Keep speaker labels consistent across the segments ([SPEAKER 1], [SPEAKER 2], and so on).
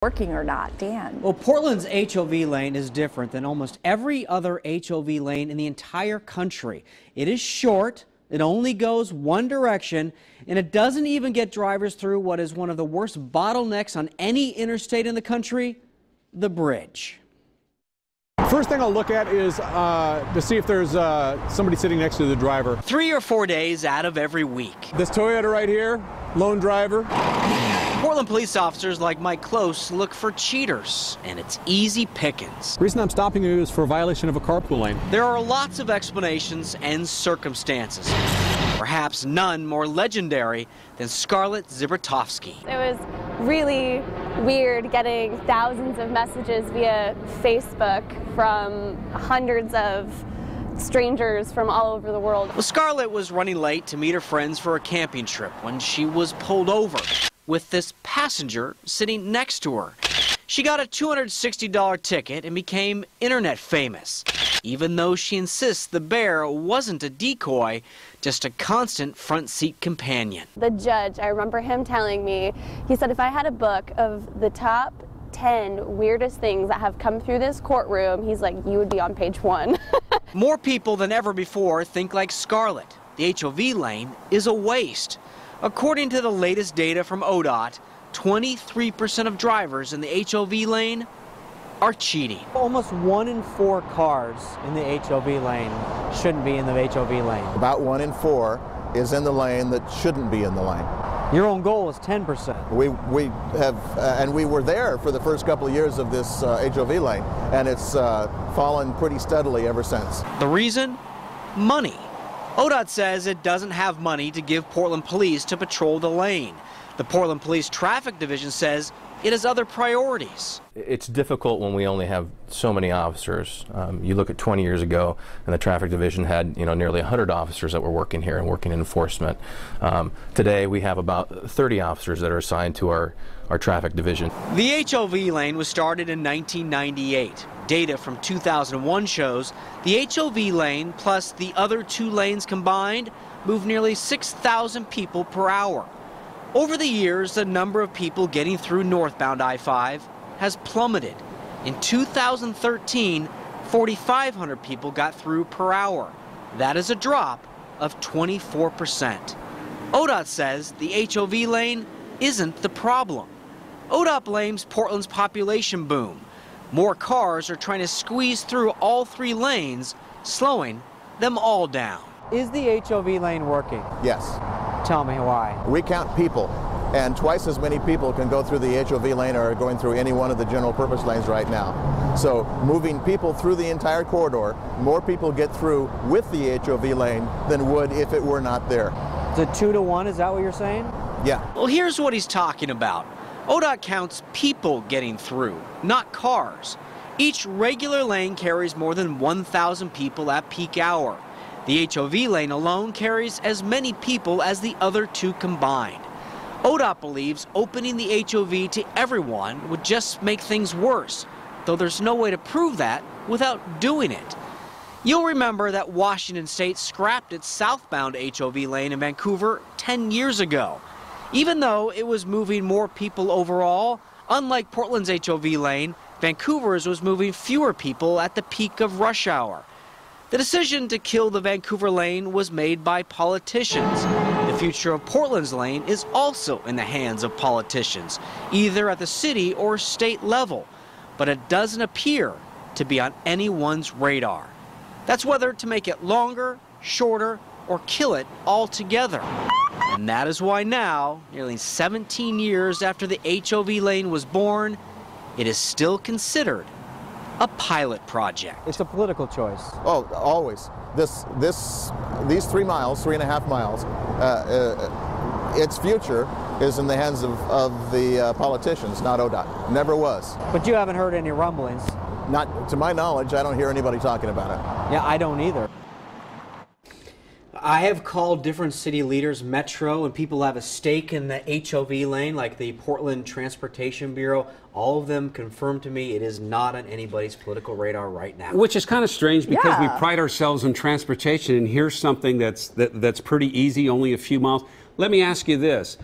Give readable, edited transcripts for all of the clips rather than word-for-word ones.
[SPEAKER 1] working or not. Dan.
[SPEAKER 2] Well, Portland's HOV lane is different than almost every other HOV lane in the entire country. It is short, it only goes one direction, and it doesn't even get drivers through what is one of the worst bottlenecks on any interstate in the country, the bridge.
[SPEAKER 3] First thing I'll look at is to see if there's somebody sitting next to the driver.
[SPEAKER 2] 3 or 4 days out of every week.
[SPEAKER 3] This Toyota right here, lone driver.
[SPEAKER 2] Portland police officers like Mike Close look for cheaters, and it's easy pickings.
[SPEAKER 3] The reason I'm stopping you is for a violation of a carpool lane.
[SPEAKER 2] There are lots of explanations and circumstances, perhaps none more legendary than Scarlett Zibratowski.
[SPEAKER 4] It was really weird getting thousands of messages via Facebook from hundreds of strangers from all over the world.
[SPEAKER 2] Well, Scarlett was running late to meet her friends for a camping trip when she was pulled over with this passenger sitting next to her. She got a $260 ticket and became internet famous, even though she insists the bear wasn't a decoy, just a constant front seat companion.
[SPEAKER 4] The judge, I remember him telling me, he said if I had a book of the top 10 weirdest things that have come through this courtroom, he's like, you would be on page 1.
[SPEAKER 2] More people than ever before think like Scarlett. The HOV lane is a waste. According to the latest data from ODOT, 23% of drivers in the HOV lane are cheating. Almost 1 in 4 cars in the HOV lane shouldn't be in the HOV lane.
[SPEAKER 5] About 1 in 4 is in the lane that shouldn't be in the lane.
[SPEAKER 2] Your own goal is 10%.
[SPEAKER 5] We have, and we were there for the first couple of years of this HOV lane, and it's fallen pretty steadily ever since.
[SPEAKER 2] The reason? Money. ODOT says it doesn't have money to give Portland police to patrol the lane. The Portland Police Traffic Division says it has other priorities.
[SPEAKER 6] It's difficult when we only have so many officers. You look at 20 years ago, and the Traffic Division had nearly 100 officers that were working here and working in enforcement. Today we have about 30 officers that are assigned to our Traffic Division.
[SPEAKER 2] The HOV lane was started in 1998. Data from 2001 shows the HOV lane plus the other 2 lanes combined move nearly 6,000 people per hour. Over the years, the number of people getting through northbound I-5 has plummeted. In 2013, 4,500 people got through per hour. That is a drop of 24%. ODOT says the HOV lane isn't the problem. ODOT blames Portland's population boom. More cars are trying to squeeze through all 3 lanes, slowing them all down. Is the HOV lane working?
[SPEAKER 5] Yes.
[SPEAKER 2] Tell me why.
[SPEAKER 5] We count people, and twice as many people can go through the HOV lane or are going through any one of the general purpose lanes right now. So moving people through the entire corridor, more people get through with the HOV lane than would if it were not there.
[SPEAKER 2] Is it 2 to 1, is that what you're saying?
[SPEAKER 5] Yeah.
[SPEAKER 2] Well, here's what he's talking about. ODOT counts people getting through, not cars. Each regular lane carries more than 1,000 people at peak hour. The HOV lane alone carries as many people as the other 2 combined. ODOT believes opening the HOV to everyone would just make things worse, though there's no way to prove that without doing it. You'll remember that Washington State scrapped its southbound HOV lane in Vancouver 10 years ago. Even though it was moving more people overall, unlike Portland's HOV lane, Vancouver's was moving fewer people at the peak of rush hour. The decision to kill the Vancouver lane was made by politicians. The future of Portland's lane is also in the hands of politicians, either at the city or state level, but it doesn't appear to be on anyone's radar. That's whether to make it longer, shorter, or kill it altogether. And that is why now, nearly 17 years after the HOV lane was born, it is still considered a pilot project. It's a political choice.
[SPEAKER 5] Oh, always. These 3 miles, 3.5 miles, its future is in the hands of the politicians, not ODOT. Never was.
[SPEAKER 2] But you haven't heard any rumblings.
[SPEAKER 5] Not to my knowledge. I don't hear anybody talking about it.
[SPEAKER 2] Yeah, I don't either. I have called different city leaders, Metro, and people have a stake in the HOV lane, like the Portland Transportation Bureau. All of them confirmed to me it is not on anybody's political radar right now.
[SPEAKER 3] Which is kind of strange because we
[SPEAKER 1] Yeah.
[SPEAKER 3] pride ourselves in transportation, and here's something that's pretty easy, only a few miles. Let me ask you this.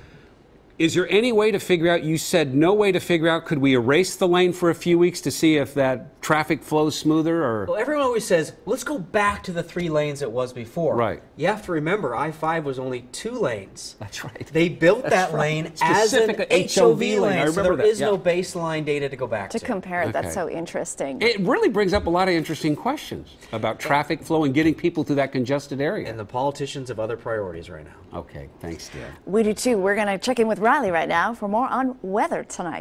[SPEAKER 1] Is there any way to figure out, you said no way to figure out, could we erase the lane for a few weeks to see if that traffic flows smoother? Or
[SPEAKER 2] Well, everyone always says, let's go back to the 3 lanes it was before.
[SPEAKER 1] Right.
[SPEAKER 2] You have to remember, I-5 was only 2 lanes.
[SPEAKER 1] That's right.
[SPEAKER 2] They built
[SPEAKER 1] That's
[SPEAKER 2] that
[SPEAKER 1] right.
[SPEAKER 2] lane as an
[SPEAKER 1] Specific
[SPEAKER 2] HOV
[SPEAKER 1] lane.
[SPEAKER 2] lane,
[SPEAKER 1] I
[SPEAKER 2] so
[SPEAKER 1] remember
[SPEAKER 2] there
[SPEAKER 1] that,
[SPEAKER 2] is no baseline data to go back to.
[SPEAKER 7] To compare,
[SPEAKER 1] Okay.
[SPEAKER 7] that's so interesting.
[SPEAKER 1] It really brings up a lot of interesting questions about traffic flow and getting people through that congested area.
[SPEAKER 2] And the politicians have other priorities right now.
[SPEAKER 1] Okay, thanks, Dan.
[SPEAKER 7] We do too. We're going to check in with Riley right now for more on weather tonight.